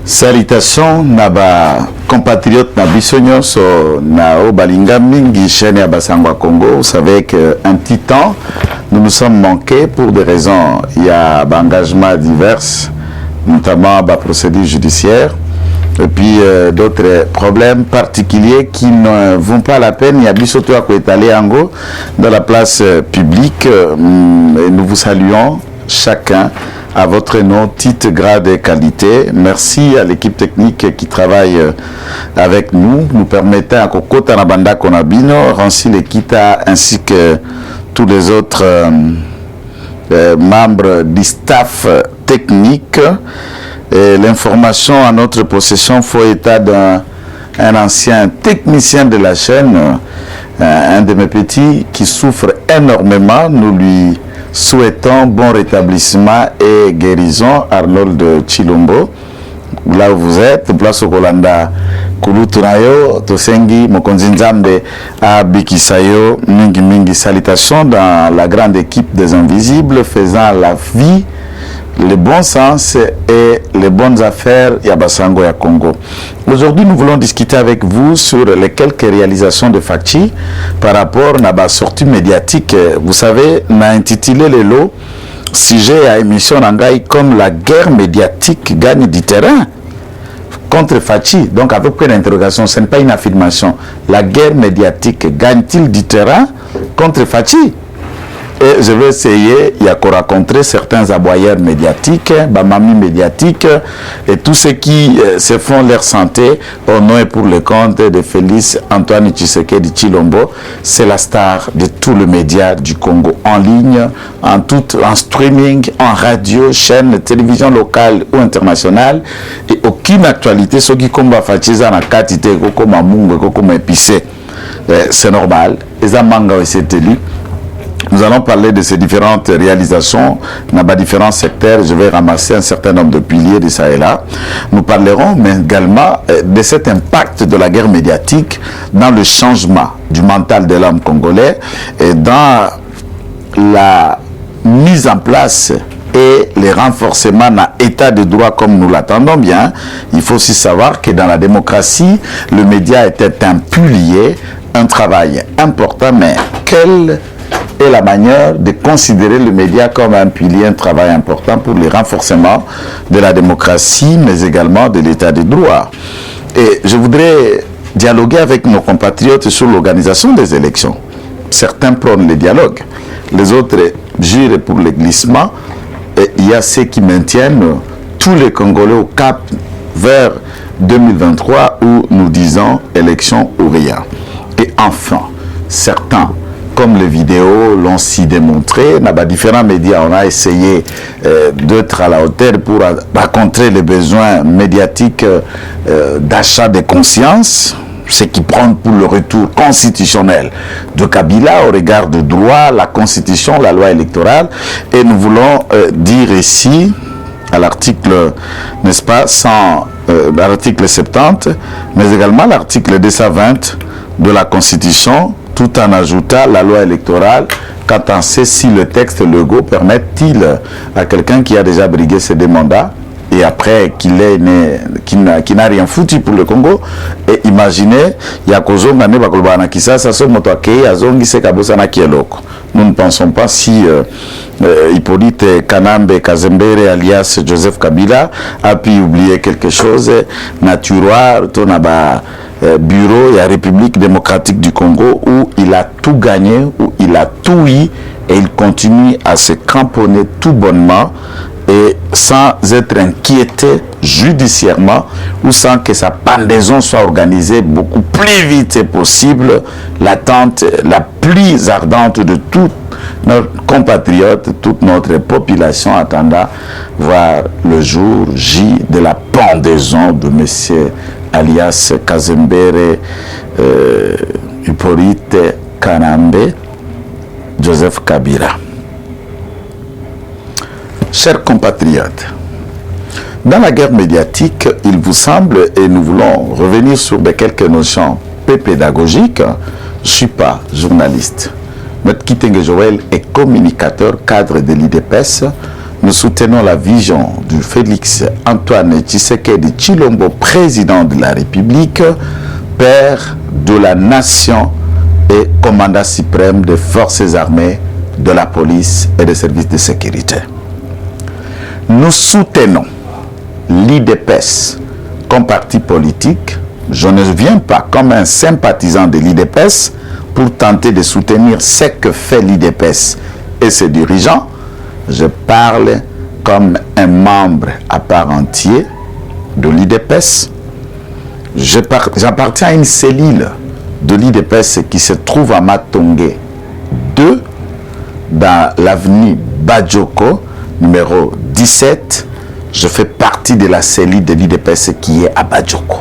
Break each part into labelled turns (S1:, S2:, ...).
S1: Salutations naba compatriotes na bisogno so na obalinga mingi chaîne ya Basangwa Congo. Vous savez qu'un petit temps nous nous sommes manqués pour des raisons. Il y a d'engagements divers, notamment la procédure judiciaire et puis d'autres problèmes particuliers qui ne vont pas la peine. Il y a bisoto à étaler Ango dans la place publique et nous vous saluons chacun à votre nom, titre, grade et qualité. Merci à l'équipe technique qui travaille avec nous, nous permettant à Kokota Nabanda Konabino, Rancy Lekita ainsi que tous les autres membres du staff technique. L'information à notre possession fait état d'un ancien technicien de la chaîne, un de mes petits qui souffre énormément. Nous lui souhaitons bon rétablissement et guérison. Arnold Chilombo, là où vous êtes, place au Kolanda Kulutunayo, Tosengi, Mokonzinzambe, Abikisayo, Mingi Mingi, salutations dans la grande équipe des Invisibles faisant la vie, le bon sens et les bonnes affaires Yabasango ya Congo. Aujourd'hui, nous voulons discuter avec vous sur les quelques réalisations de Fachi par rapport à la sortie médiatique. Vous savez, on a intitulé le lot sujet à émission Nangai comme la guerre médiatique gagne du terrain contre Fachi. Donc, avec une interrogation, ce n'est pas une affirmation. La guerre médiatique gagne-t-il du terrain contre Fachi? Et je vais essayer, il y a qu'à rencontrer certains aboyeurs médiatiques, bamami médiatiques, et tous ceux qui se font leur santé au nom et pour le compte de Félix Antoine Tshisekedi Tshilombo. C'est la star de tous les médias du Congo, en ligne, en streaming, en radio, chaîne, télévision locale ou internationale, et aucune actualité, ceux qui combattent Fachiza na katite, comme Mungo, comme épicé. C'est normal, les amanga et c'est élu. Nous allons parler de ces différentes réalisations dans différents secteurs. Je vais ramasser un certain nombre de piliers de ça et là. Nous parlerons mais également de cet impact de la guerre médiatique dans le changement du mental de l'homme congolais et dans la mise en place et le renforcement d'un état de droit comme nous l'attendons bien. Il faut aussi savoir que dans la démocratie, le média était un pilier, un travail important, mais quel et la manière de considérer le média comme un pilier, un travail important pour le renforcement de la démocratie, mais également de l'état de droit. Et je voudrais dialoguer avec nos compatriotes sur l'organisation des élections. Certains prônent le dialogue, les autres jurent pour le glissement, et il y a ceux qui maintiennent tous les Congolais au cap vers 2023 où nous disons élection ou rien. Et enfin, certains comme les vidéos l'ont si démontré, dans différents médias, on a essayé d'être à la hauteur pour rencontrer les besoins médiatiques d'achat de conscience, ce qui prend pour le retour constitutionnel de Kabila au regard du droit, la constitution, la loi électorale. Et nous voulons dire ici, à l'article, n'est-ce pas, l'article 70, mais également l'article 220 de la constitution, tout en ajoutant la loi électorale, quand on sait si le texte Lego permet-il à quelqu'un qui a déjà brigué ses deux mandats et après qui n'a rien foutu pour le Congo, et imaginez, il y a nous ne pensons pas si Hippolyte Kanambe Kazembere alias Joseph Kabila a pu oublier quelque chose. Naturoir, bureau et la République démocratique du Congo où il a tout gagné, où il a tout eu et il continue à se cramponner tout bonnement et sans être inquiété judiciairement ou sans que sa pendaison soit organisée beaucoup plus vite possible. L'attente la plus ardente de tous nos compatriotes, toute notre population attendant voir le jour J de la pendaison de monsieur alias Kazembere Hippolyte Kanambe Joseph Kabila. Chers compatriotes, dans la guerre médiatique, il vous semble, et nous voulons revenir sur quelques notions peu pédagogiques, je ne suis pas journaliste. M. Kitenge Joël est communicateur cadre de l'IDPS. nous soutenons la vision du Félix Antoine Tshisekedi Tshilombo, président de la République, père de la nation et commandant suprême des forces armées, de la police et des services de sécurité. Nous soutenons l'IDPS comme parti politique. Je ne viens pas comme un sympathisant de l'IDPS pour tenter de soutenir ce que fait l'IDPS et ses dirigeants. Je parle comme un membre à part entière de l'IDPS. J'appartiens à une cellule de l'IDPS qui se trouve à Matongé 2, dans l'avenue Badjoko, numéro 17. Je fais partie de la cellule de l'IDPS qui est à Badjoko.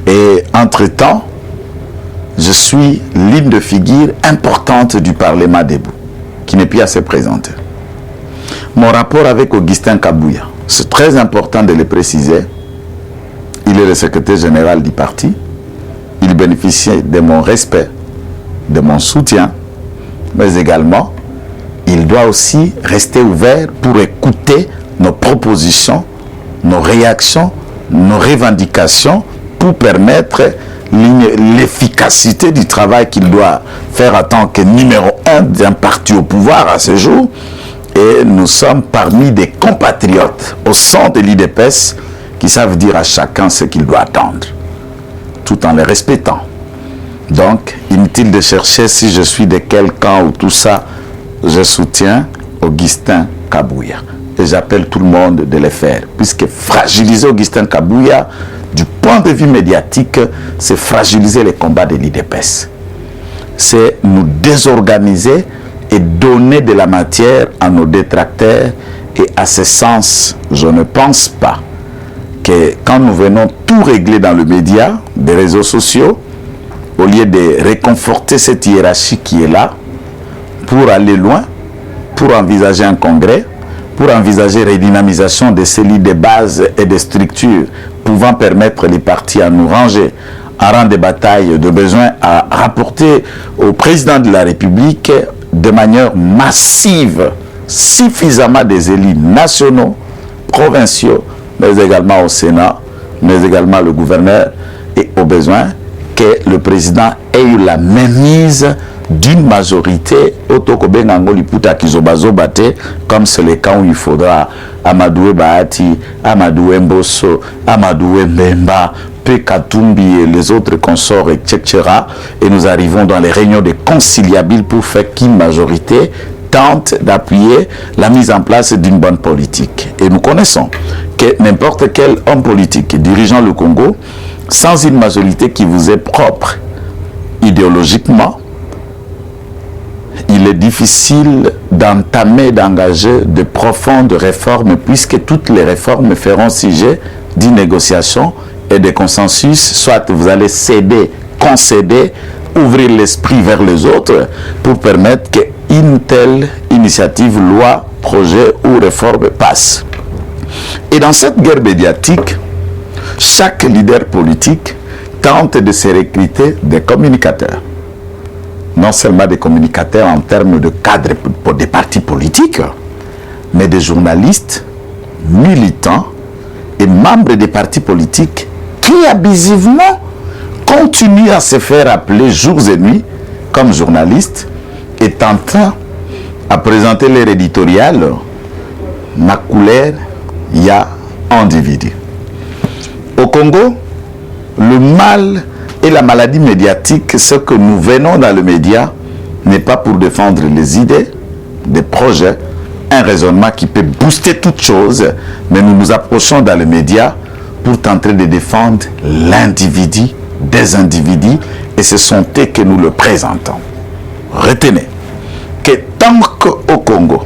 S1: Et entre-temps, je suis l'une de figure importante du Parlement debout, qui n'est plus à se présenter. Mon rapport avec Augustin Kabouya, c'est très important de le préciser. Il est le secrétaire général du parti. Il bénéficie de mon respect, de mon soutien, mais également, il doit aussi rester ouvert pour écouter nos propositions, nos réactions, nos revendications, pour permettre l'efficacité du travail qu'il doit faire en tant que numéro 1 d'un parti au pouvoir à ce jour. Et nous sommes parmi des compatriotes au sein de l'IDPS qui savent dire à chacun ce qu'il doit attendre, tout en les respectant. Donc, inutile de chercher si je suis de quel camp ou tout ça. Je soutiens Augustin Kabouya. Et j'appelle tout le monde de le faire. Puisque fragiliser Augustin Kabouya, du point de vue médiatique, c'est fragiliser les combats de l'IDPS. C'est nous désorganiser et donner de la matière à nos détracteurs. Et à ce sens, je ne pense pas que quand nous venons tout régler dans le média, des réseaux sociaux, au lieu de réconforter cette hiérarchie qui est là, pour aller loin, pour envisager un congrès, pour envisager la redynamisation des cellules de base et des structures pouvant permettre les partis à nous ranger en rang de bataille de besoin à rapporter au président de la République de manière massive suffisamment des élus nationaux, provinciaux, mais également au Sénat, mais également le gouverneur, et au besoin que le président ait eu la mainmise d'une majorité comme c'est le cas où il faudra Amadou Bahati, Amadou Mbosso, Amadou Mbemba, Pekatumbi et les autres consorts, etc. Et nous arrivons dans les réunions de conciliables pour faire qu'une majorité tente d'appuyer la mise en place d'une bonne politique. Et nous connaissons que n'importe quel homme politique dirigeant le Congo, sans une majorité qui vous est propre idéologiquement, il est difficile d'entamer, d'engager de profondes réformes, puisque toutes les réformes feront sujet d'une négociation et de consensus. Soit vous allez céder, concéder, ouvrir l'esprit vers les autres pour permettre qu'une telle initiative, loi, projet ou réforme passe. Et dans cette guerre médiatique, chaque leader politique tente de se recruter des communicateurs. Non seulement des communicateurs en termes de cadres pour des partis politiques, mais des journalistes, militants et membres des partis politiques qui abusivement continuent à se faire appeler jours et nuits comme journalistes et tentant à présenter leur éditorial. Ma couleur, il y a individu. Au Congo, le mal et la maladie médiatique, ce que nous venons dans le média n'est pas pour défendre les idées, des projets, un raisonnement qui peut booster toute chose, mais nous nous approchons dans le média pour tenter de défendre l'individu, des individus, et ce sont eux que nous le présentons. Retenez que tant qu'au Congo,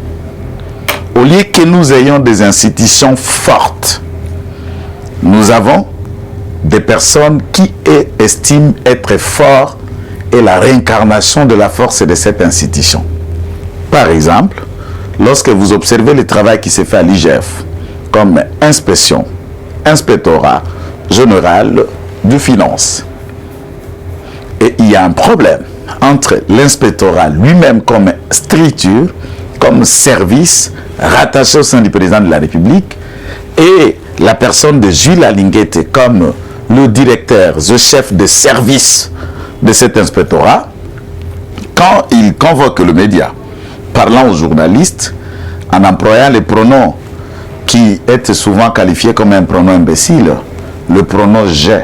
S1: au lieu que nous ayons des institutions fortes, nous avons des personnes qui estiment être forts et la réincarnation de la force de cette institution. Par exemple, lorsque vous observez le travail qui se fait à l'IGF, comme inspection, inspectorat général de finances, et il y a un problème entre l'inspectorat lui-même comme structure comme service rattaché au sein du président de la République et la personne de Jules Alinguete comme le directeur, le chef de service de cet inspectorat, quand il convoque le média, parlant aux journalistes, en employant les pronoms qui étaient souvent qualifiés comme un pronom imbécile, le pronom j'ai,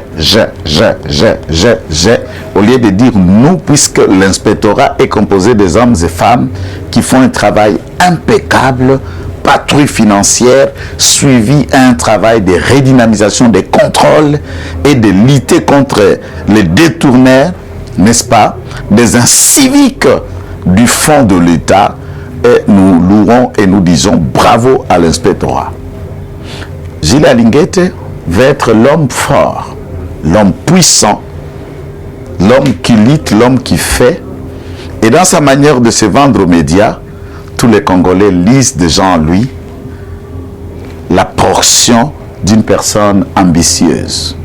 S1: au lieu de dire nous, puisque l'inspectorat est composé des hommes et femmes qui font un travail impeccable, patrouille financière, suivi un travail de redynamisation des contrôles et de lutter contre les détourneurs, n'est-ce pas, des inciviques du fonds de l'État. Et nous louons et nous disons bravo à l'inspectorat. Jules Alinguete va être l'homme fort, l'homme puissant, l'homme qui lutte, l'homme qui fait. Et dans sa manière de se vendre aux médias, tous les Congolais lisent déjà en lui la portion d'une personne ambitieuse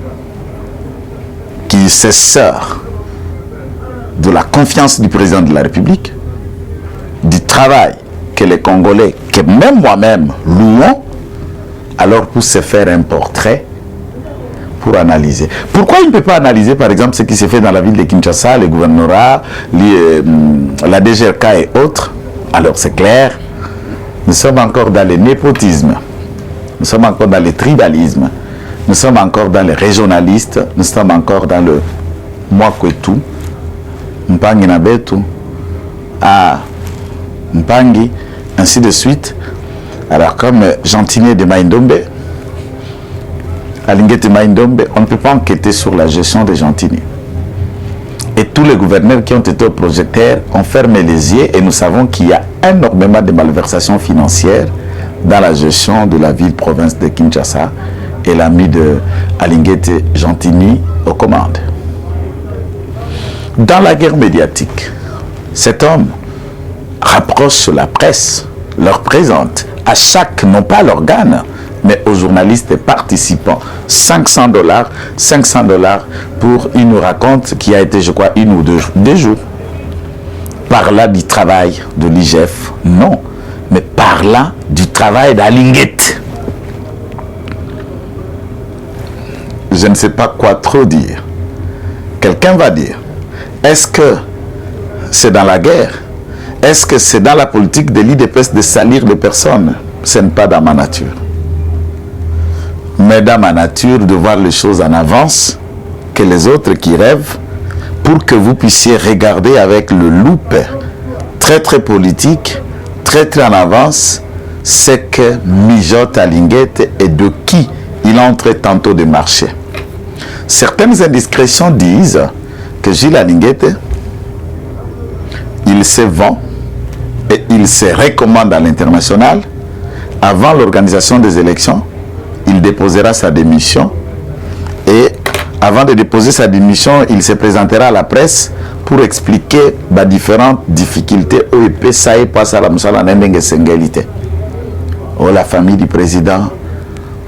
S1: qui se sert de la confiance du président de la République, du travail que les Congolais, que même moi-même, louons, alors pour se faire un portrait, pour analyser. Pourquoi il ne peut pas analyser, par exemple, ce qui se fait dans la ville de Kinshasa, les gouvernorats, la DGRK et autres? Alors c'est clair, nous sommes encore dans le népotisme, nous sommes encore dans le tribalisme, nous sommes encore dans le régionaliste, nous sommes encore dans le moi que tout, Mpangi na betu, Mpangi, ainsi de suite. Alors comme Gentilné de Maïndombe, Alinguete Maïndombe, on ne peut pas enquêter sur la gestion de Gentilné. Et tous les gouverneurs qui ont été au projecteur ont fermé les yeux et nous savons qu'il y a énormément de malversations financières dans la gestion de la ville-province de Kinshasa et l'ami de Alinguete Gentilné aux commandes. Dans la guerre médiatique, cet homme rapproche la presse, leur présente à chaque, non pas l'organe, mais aux journalistes participants, $500 pour il nous raconte qui a été, je crois, 1 ou 2 jours. Par là du travail de l'IGF, non, mais par là du travail d'Alinguete. Je ne sais pas quoi trop dire. Quelqu'un va dire, est-ce que c'est dans la guerre? Est-ce que c'est dans la politique de l'IDPS de salir les personnes? Ce n'est pas dans ma nature. Mais dans ma nature de voir les choses en avance que les autres qui rêvent, pour que vous puissiez regarder avec le loupe très très politique, très très en avance, c'est que mijote Alinguete et de qui il entre tantôt de marché. Certaines indiscrétions disent que Jules Alinguete, il se vend et il se recommande à l'international. Avant l'organisation des élections, il déposera sa démission et avant de déposer sa démission, il se présentera à la presse pour expliquer les différentes difficultés où il peut ça et passer à la moussala n'endenge sengelité. Oh, la famille du président,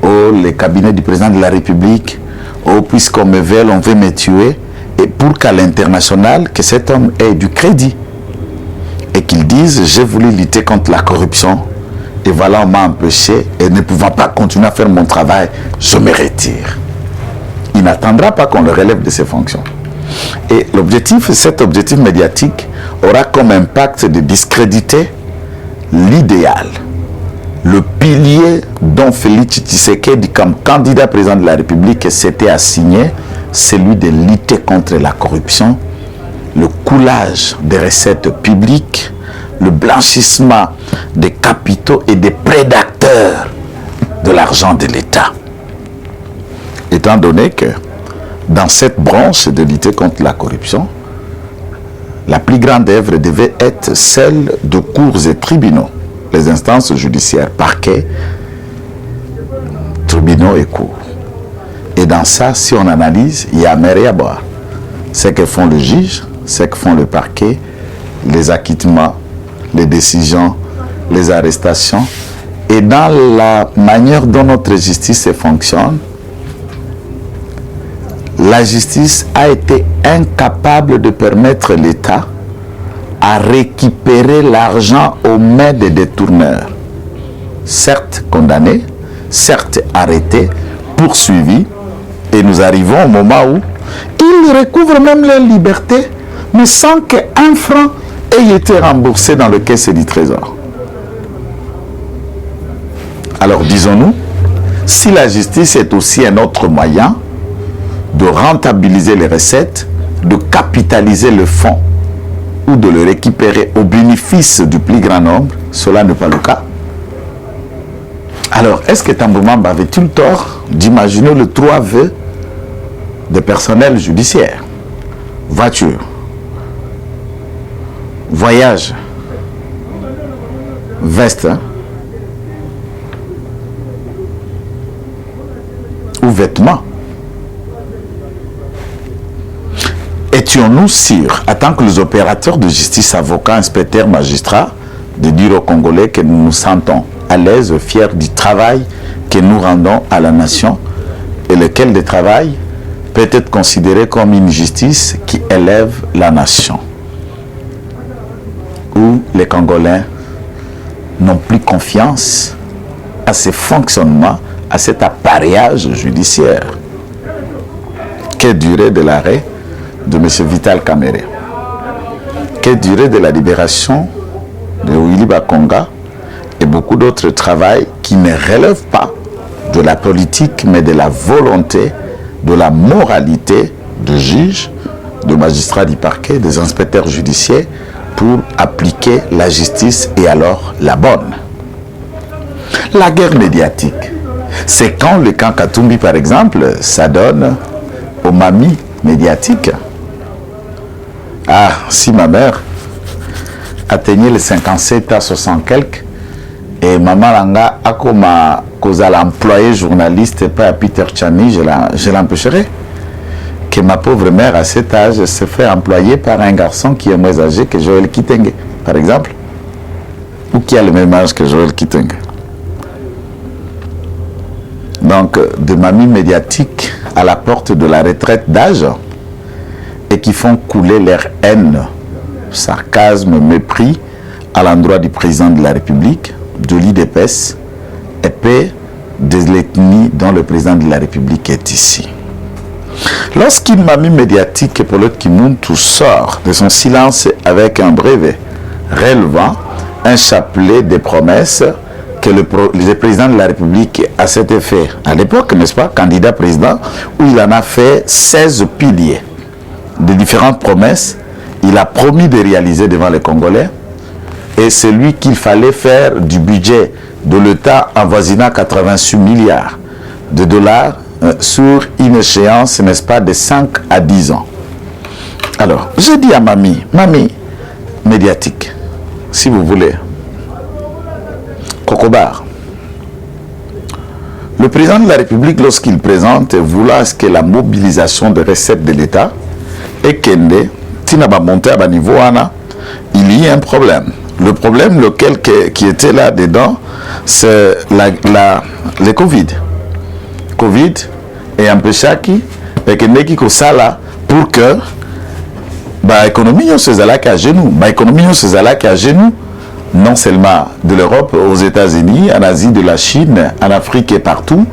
S1: oh, les cabinets du président de la République, oh, puisqu'on me veut, on veut me tuer. Et pour qu'à l'international, que cet homme ait du crédit et qu'il dise, j'ai voulu lutter contre la corruption et voilà, on m'a empêché et ne pouvant pas continuer à faire mon travail, je me retire. Il n'attendra pas qu'on le relève de ses fonctions. Et l'objectif, cet objectif médiatique aura comme impact de discréditer l'idéal, le pilier dont Félix Tshisekedi, comme candidat président de la République, s'était assigné, celui de lutter contre la corruption, le coulage des recettes publiques, le blanchissement des capitaux et des prédateurs de l'argent de l'État. Étant donné que dans cette branche de lutter contre la corruption, la plus grande œuvre devait être celle de cours et tribunaux, les instances judiciaires, parquets, tribunaux et cours. Et dans ça, si on analyse, il y a mer et à boire. Ce que font le juge, ce que font le parquet, les acquittements, les décisions, les arrestations. Et dans la manière dont notre justice fonctionne, la justice a été incapable de permettre l'État à récupérer l'argent aux mains des détourneurs. Certes condamnés, certes arrêtés, poursuivis, et nous arrivons au moment où ils recouvrent même leur liberté, mais sans qu'un franc ait été remboursé dans le caisse du trésor. Alors disons-nous, si la justice est aussi un autre moyen de rentabiliser les recettes, de capitaliser le fonds ou de le récupérer au bénéfice du plus grand nombre, cela n'est pas le cas. Alors, est-ce que Tambo Mamba avait-il tort d'imaginer le 3 vœux des personnels judiciaires? Voiture, voyage, veste, ou vêtements. Étions-nous sûrs, en tant que les opérateurs de justice, avocats, inspecteurs, magistrats, de dire aux Congolais que nous nous sentons à l'aise, fiers du travail que nous rendons à la nation, et lequel de travail peut être considéré comme une justice qui élève la nation, où les Congolais n'ont plus confiance à ce fonctionnement, à cet appareillage judiciaire. Quelle durée de l'arrêt de M. Vital Kamerhe? Quelle durée de la libération de Willy Bakonga et beaucoup d'autres travail qui ne relèvent pas de la politique, mais de la volonté, de la moralité de juges, de magistrats du parquet, des inspecteurs judiciaires pour appliquer la justice et alors la bonne. La guerre médiatique, c'est quand le camp Katumbi, par exemple, ça donne aux mamies médiatiques. Ah, si ma mère atteignait les 57 à 60 quelques, et maman Langa a comme employé journaliste pas à Peter Tchani, je l'empêcherai. Que ma pauvre mère à cet âge se fait employer par un garçon qui est moins âgé que Joël Kitenge, par exemple, ou qui a le même âge que Joël Kitenge. Donc, de mamies médiatiques à la porte de la retraite d'âge et qui font couler leur haine, sarcasme, mépris à l'endroit du président de la République, de l'IDPS, et paix de l'ethnie dont le président de la République est ici. Lorsqu'une mamie médiatique, Paulette Kimuntu, sort de son silence avec un brevet relevant un chapelet de promesses que le président de la République a cet effet, à l'époque, n'est-ce pas, candidat président, où il en a fait 16 piliers de différentes promesses, il a promis de réaliser devant les Congolais, et c'est lui qu'il fallait faire du budget de l'État avoisinant 86 milliards de dollars sur une échéance, n'est-ce pas, de 5 à 10 ans. Alors, je dis à mamie médiatique, si vous voulez, Kokobar, le président de la République, lorsqu'il présente, voulant que la mobilisation des recettes de l'État et Kende, Tinaba monté à niveau, il y a un problème. Le problème lequel qui était là dedans, c'est le Covid. Covid et un peu chaki et que neki ko sala pour que l'économie se zalaki à genoux. L'économie se zalaki à genoux, non seulement de l'Europe, aux États-Unis, en Asie, de la Chine, en Afrique et partout.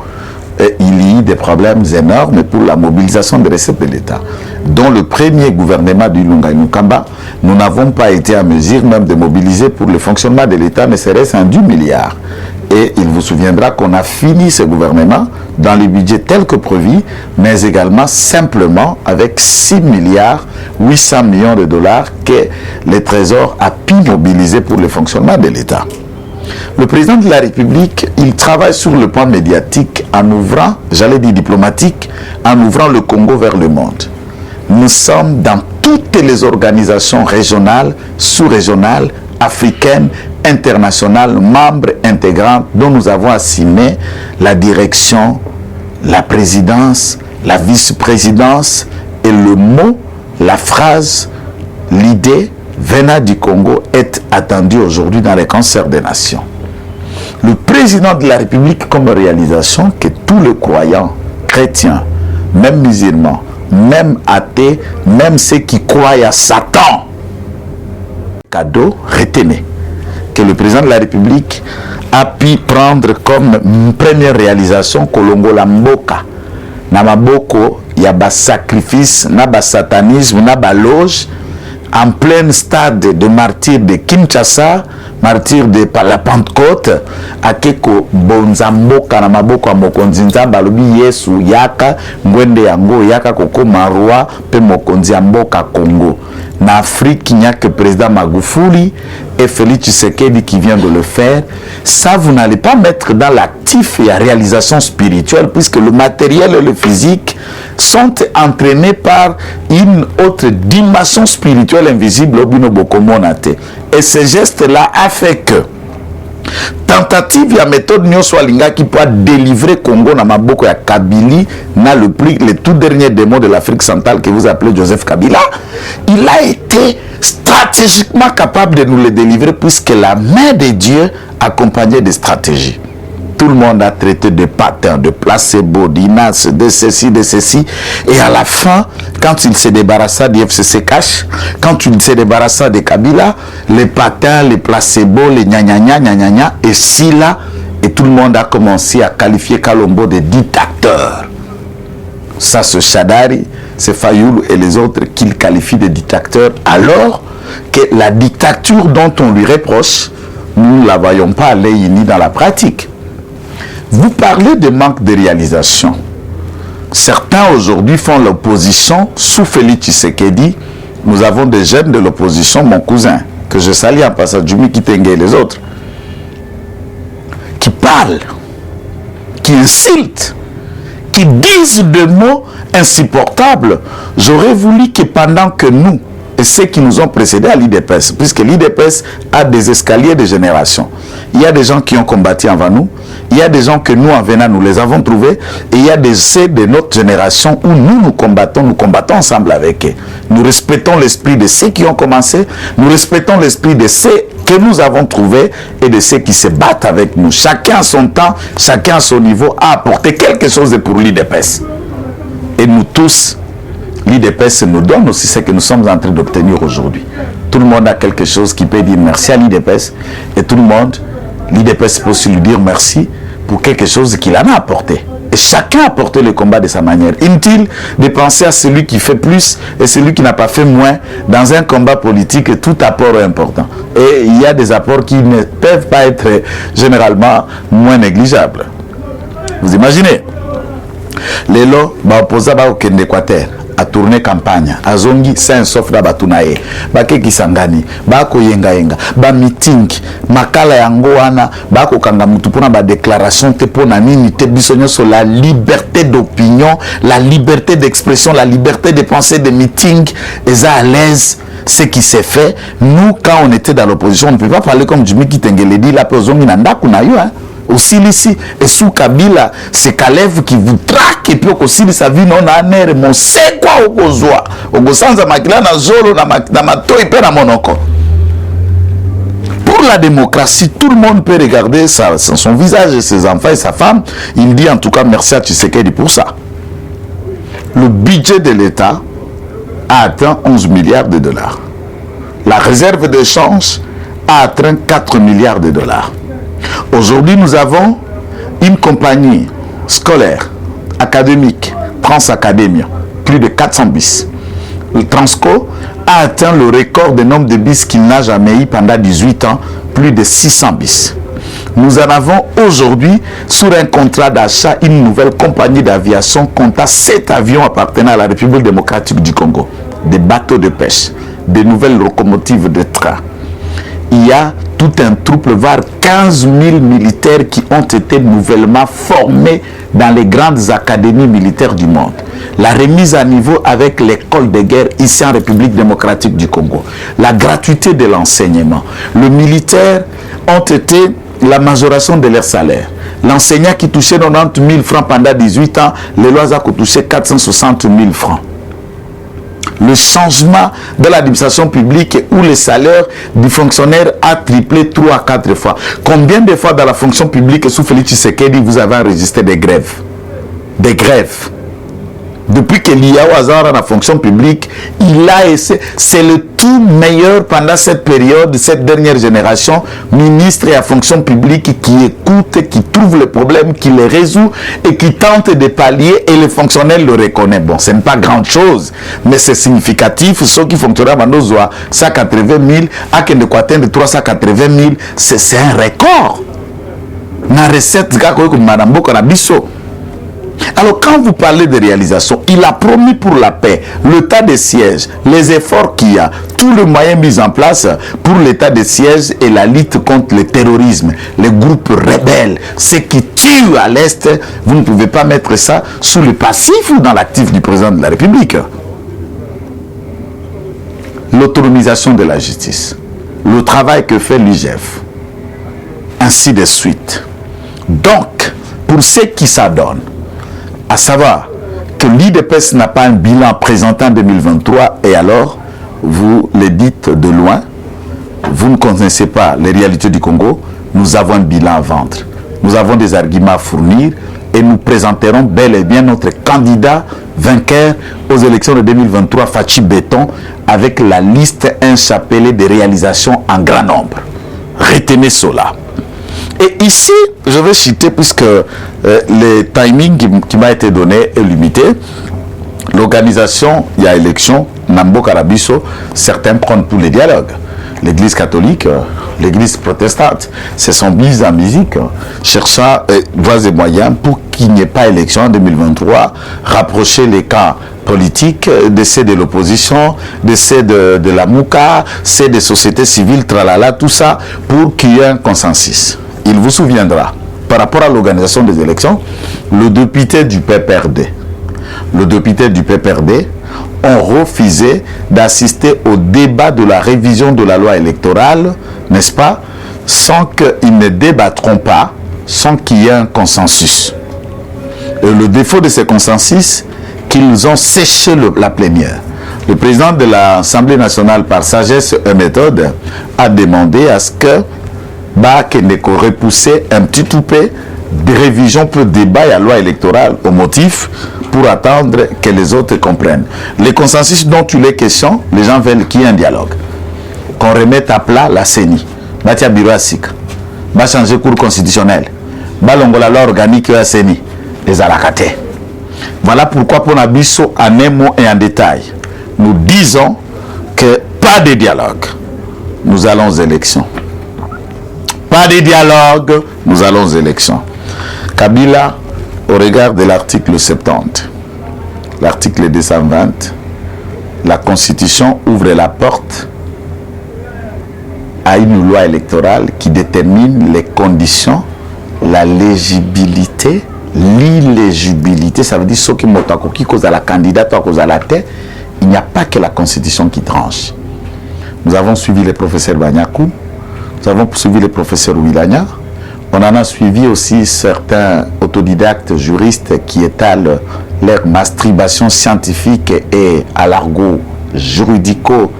S1: Et il y a des problèmes énormes pour la mobilisation des recettes de l'État. Dans le premier gouvernement du Lunga Nukamba, nous n'avons pas été en mesure même de mobiliser pour le fonctionnement de l'État, ne serait-ce qu'un 10 milliards. Et il vous souviendra qu'on a fini ce gouvernement dans le budget tel que prévu, mais également simplement avec 6 milliards 800 millions de dollars que le Trésor a pu mobiliser pour le fonctionnement de l'État. Le président de la République, il travaille sur le plan médiatique en ouvrant, j'allais dire diplomatique, en ouvrant le Congo vers le monde. Nous sommes dans toutes les organisations régionales, sous-régionales, africaines, internationales, membres intégrants dont nous avons assigné la direction, la présidence, la vice-présidence et le mot, la phrase, l'idée venant du Congo est attendue aujourd'hui dans les concerts des nations. Le président de la République comme réalisation que tous les croyants, chrétiens, même musulmans, même athées, même ceux qui croient à Satan, cadeau, retenez que le président de la République a pu prendre comme première réalisation Kolongo la Mboka. Na maboko ya ba sacrifice, na ba satanisme, na ba loge en plein stade de martyr de Kinshasa, martyr de la Pentecôte, akeko bonzamboka na maboko ya mokonzi nzambe alobi Yesu yaka ngwende yango yaka koko marwa pe mokonzi mboka Congo. Na Afrique, il n'y a que le président Magufuli et Félix Tshisekedi qui vient de le faire. Ça, vous n'allez pas mettre dans l'actif et la réalisation spirituelle, puisque le matériel et le physique sont entraînés par une autre dimension spirituelle invisible au Binobo Monate. Et ce geste-là a fait que tentative ya méthode nyonso alinga qui peut délivrer Congo na maboko ya Kabila na le tout dernier démon de l'Afrique centrale que vous appelez Joseph Kabila, il a été stratégiquement capable de nous le délivrer puisque la main de Dieu accompagnait des stratégies. Tout le monde a traité de patins, de placebo, d'INAS, de ceci, et à la fin, quand il se débarrassa du FCC Cash, quand il se débarrassa de Kabila, les patins, les placebo, les gna et si là, et tout le monde a commencé à qualifier Kalombo de dictateur. Ça, ce Chadari, c'est Fayoulou et les autres qu'il qualifie de dictateur, alors que la dictature dont on lui reproche, nous ne la voyons pas aller ni dans la pratique. Vous parlez de manque de réalisation. Certains aujourd'hui font l'opposition sous Félix Tshisekedi. Nous avons des jeunes de l'opposition, mon cousin, que je salue en passant, Jumi Kitenge et les autres, qui parlent, qui insultent, qui disent des mots insupportables. J'aurais voulu que pendant que nous, et ceux qui nous ont précédés à l'IDPS, puisque l'IDPS a des escaliers de génération. Il y a des gens qui ont combattu avant nous, il y a des gens que nous, en venant, nous les avons trouvés, et il y a des ceux de notre génération où nous combattons ensemble avec eux. Nous respectons l'esprit de ceux qui ont commencé, nous respectons l'esprit de ceux que nous avons trouvés et de ceux qui se battent avec nous. Chacun à son temps, chacun à son niveau a apporté quelque chose pour l'IDPS. Et nous tous, l'IDPS nous donne aussi ce que nous sommes en train d'obtenir aujourd'hui. Tout le monde a quelque chose qui peut dire merci à l'IDPS et tout le monde, l'IDPS peut aussi lui dire merci pour quelque chose qu'il en a apporté. Et chacun a apporté le combat de sa manière. Inutile de penser à celui qui fait plus et celui qui n'a pas fait moins. Dans un combat politique, tout apport est important. Et il y a des apports qui ne peuvent pas être généralement moins négligeables. Vous imaginez? Les lots, opposés au Équateur. A tourner campagne azongi sain sauf da batunaye bakeki sangani bako yenga ba meeting makala yango wana bako kanga mutu pona ba déclaration te pona nini te bisonyo sur la liberté d'opinion, la liberté d'expression, la liberté de penser, de meeting et à l'aise ce qui s'est fait. Nous quand on était dans l'opposition on ne peut pas parler comme Jimmy Kitengele dit la pozongi na ndaku na yo aussi ici et sous Kabila c'est Kalev qui vous traque et puis aussi sa vie non aner mon c'est quoi au besoin au gosanza makila na zolo na matoi pe na monoko. Pour la démocratie, tout le monde peut regarder son visage et ses enfants et sa femme. Il dit en tout cas merci à Tshisekedi pour ça. Le budget de l'État a atteint 11 milliards de dollars. La réserve d'échange a atteint 4 milliards de dollars. Aujourd'hui, nous avons une compagnie scolaire, académique, Transacadémia, plus de 400 bis. Le Transco a atteint le record de nombre de bis qu'il n'a jamais eu pendant 18 ans, plus de 600 bis. Nous en avons aujourd'hui, sur un contrat d'achat, une nouvelle compagnie d'aviation comptant 7 avions appartenant à la République démocratique du Congo, des bateaux de pêche, des nouvelles locomotives de train. Il y a tout un troupe, voire 15 000 militaires qui ont été nouvellement formés dans les grandes académies militaires du monde. La remise à niveau avec l'école de guerre ici en République démocratique du Congo. La gratuité de l'enseignement. Les militaires ont été la majoration de leur salaire. L'enseignant qui touchait 90 000 francs pendant 18 ans, les lois ont touché 460 000 francs. Le changement de l'administration publique où le salaire du fonctionnaire a triplé 3 à 4 fois. Combien de fois dans la fonction publique sous Félix Tshisekedi vous avez enregistré des grèves? Des grèves. Depuis qu'il y a au hasard dans la fonction publique, il a essayé. C'est le tout meilleur pendant cette période, cette dernière génération, ministre et à fonction publique qui écoute, qui trouve les problèmes, qui les résout et qui tente de pallier et les fonctionnaires le reconnaissent. Bon, ce n'est pas grand chose, mais c'est significatif. Ceux qui fonctionnent à 180 000, à qui ne atteindre 380 000, c'est un record. La recette, Madame Bokarabiso. Alors, quand vous parlez de réalisation, il a promis pour la paix, l'état de siège, les efforts qu'il y a, tous les moyens mis en place pour l'état de siège et la lutte contre le terrorisme, les groupes rebelles, ceux qui tuent à l'Est. Vous ne pouvez pas mettre ça sous le passif ou dans l'actif du président de la République. L'autonomisation de la justice, le travail que fait l'IGF, ainsi de suite. Donc, pour ceux qui s'adonnent, à savoir que l'IDPS n'a pas un bilan présenté en 2023 et alors vous le dites de loin, vous ne connaissez pas les réalités du Congo, nous avons un bilan à vendre, nous avons des arguments à fournir et nous présenterons bel et bien notre candidat vainqueur aux élections de 2023, Fachi Béton, avec la liste inchapelée des réalisations en grand nombre. Retenez cela. Et ici, je vais citer, puisque le timing qui m'a été donné est limité, l'organisation, il y a élection, Nambo Karabiso, certains prennent tous les dialogues. L'église catholique, l'église protestante, se sont mises en musique, cherchant voies et moyens pour qu'il n'y ait pas élection en 2023, rapprocher les camps politiques de ceux de l'opposition, de ceux de la Mouka, ceux des sociétés civiles, tralala, tout ça, pour qu'il y ait un consensus. Il vous souviendra, par rapport à l'organisation des élections, le député du PPRD ont refusé d'assister au débat de la révision de la loi électorale, n'est-ce pas, sans qu'ils ne débattront pas, sans qu'il y ait un consensus. Et le défaut de ce consensus, qu'ils ont séché la plénière. Le président de l'Assemblée nationale, par sagesse et méthode, a demandé à ce que Kendeko repoussait un petit toupet de révision pour débat et la loi électorale au motif pour attendre que les autres comprennent. Le consensus dont il est question, les gens veulent qu'il y ait un dialogue. Qu'on remette à plat la CENI. Batia bureau asik. Va changer cours constitutionnel. Va longola loi organique à CENI. Les alakate. Voilà pourquoi pour Nabiso, en un mot et en détail, nous disons que pas de dialogue. Nous allons aux élections. Pas de dialogue, nous allons aux élections. Kabila, au regard de l'article 70, l'article 220, la Constitution ouvre la porte à une loi électorale qui détermine les conditions, la légibilité, l'illégibilité, ça veut dire ceux qui qui cause à la candidate, à cause à la tête, il n'y a pas que la Constitution qui tranche. Nous avons suivi le professeur Banyakou, nous avons suivi le professeur Wilanya, on en a suivi aussi certains autodidactes juristes qui étalent leur masturbation scientifique et à l'argot juridico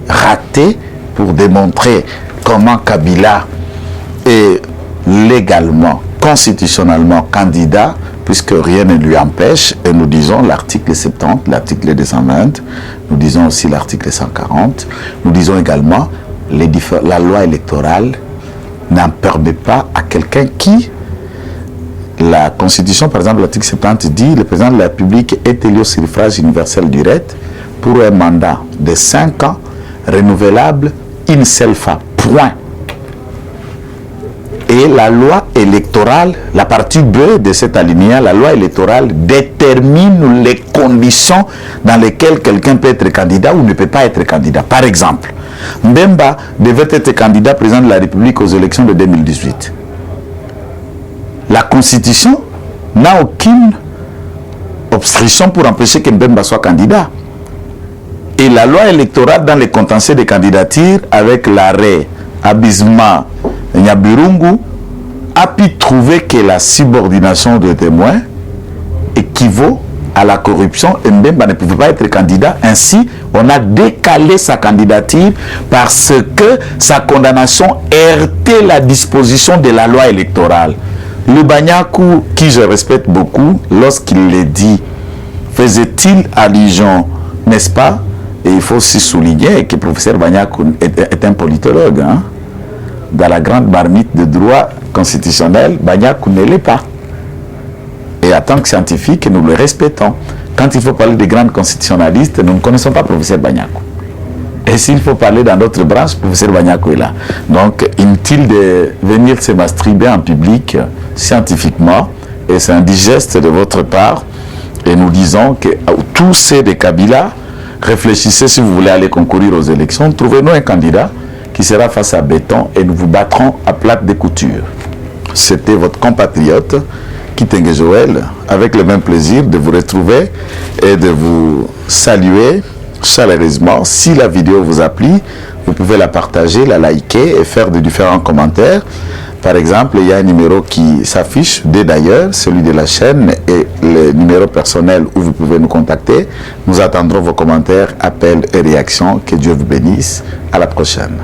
S1: raté pour démontrer comment Kabila est légalement, constitutionnellement candidat, puisque rien ne lui empêche, et nous disons l'article 70, l'article 220, nous disons aussi l'article 140, nous disons également la loi électorale n'en permet pas à quelqu'un qui, la Constitution, par exemple, l'article 70 dit, le président de la République est élu au suffrage universel direct pour un mandat de 5 ans, renouvelable une seule fois, point. Et la loi électorale, la partie B de cet alinéa, la loi électorale détermine les conditions dans lesquelles quelqu'un peut être candidat ou ne peut pas être candidat. Par exemple, Mbemba devait être candidat président de la République aux élections de 2018. La Constitution n'a aucune obstruction pour empêcher que Mbemba soit candidat. Et la loi électorale dans les contentieux de candidature avec l'arrêt Abisma Nyaburungu a pu trouver que la subordination de témoins équivaut à la corruption et Mbemba ne pouvait pas être candidat. Ainsi, on a décalé sa candidature parce que sa condamnation heurtait la disposition de la loi électorale. Le Banyakou, qui je respecte beaucoup, lorsqu'il le dit, faisait-il allusion, n'est-ce pas, Et il faut aussi souligner que le professeur Bagnakou est un politologue. Hein. Dans la grande marmite de droit constitutionnel, Bagnakou ne l'est pas. Et en tant que scientifique, nous le respectons. Quand il faut parler des grands constitutionnalistes, nous ne connaissons pas le professeur Bagnakou. Et s'il faut parler dans d'autres branches, le professeur Bagnakou est là. Donc, inutile de venir se masturber en public scientifiquement. Et c'est un digeste de votre part. Et nous disons que tous ces de Kabila, réfléchissez si vous voulez aller concourir aux élections, trouvez-nous un candidat qui sera face à béton et nous vous battrons à plate de couture. C'était votre compatriote, Kitenge Joël, avec le même plaisir de vous retrouver et de vous saluer chaleureusement. Si la vidéo vous a plu, vous pouvez la partager, la liker et faire de différents commentaires. Par exemple, il y a un numéro qui s'affiche dès d'ailleurs, celui de la chaîne et le numéro personnel où vous pouvez nous contacter. Nous attendrons vos commentaires, appels et réactions. Que Dieu vous bénisse. À la prochaine.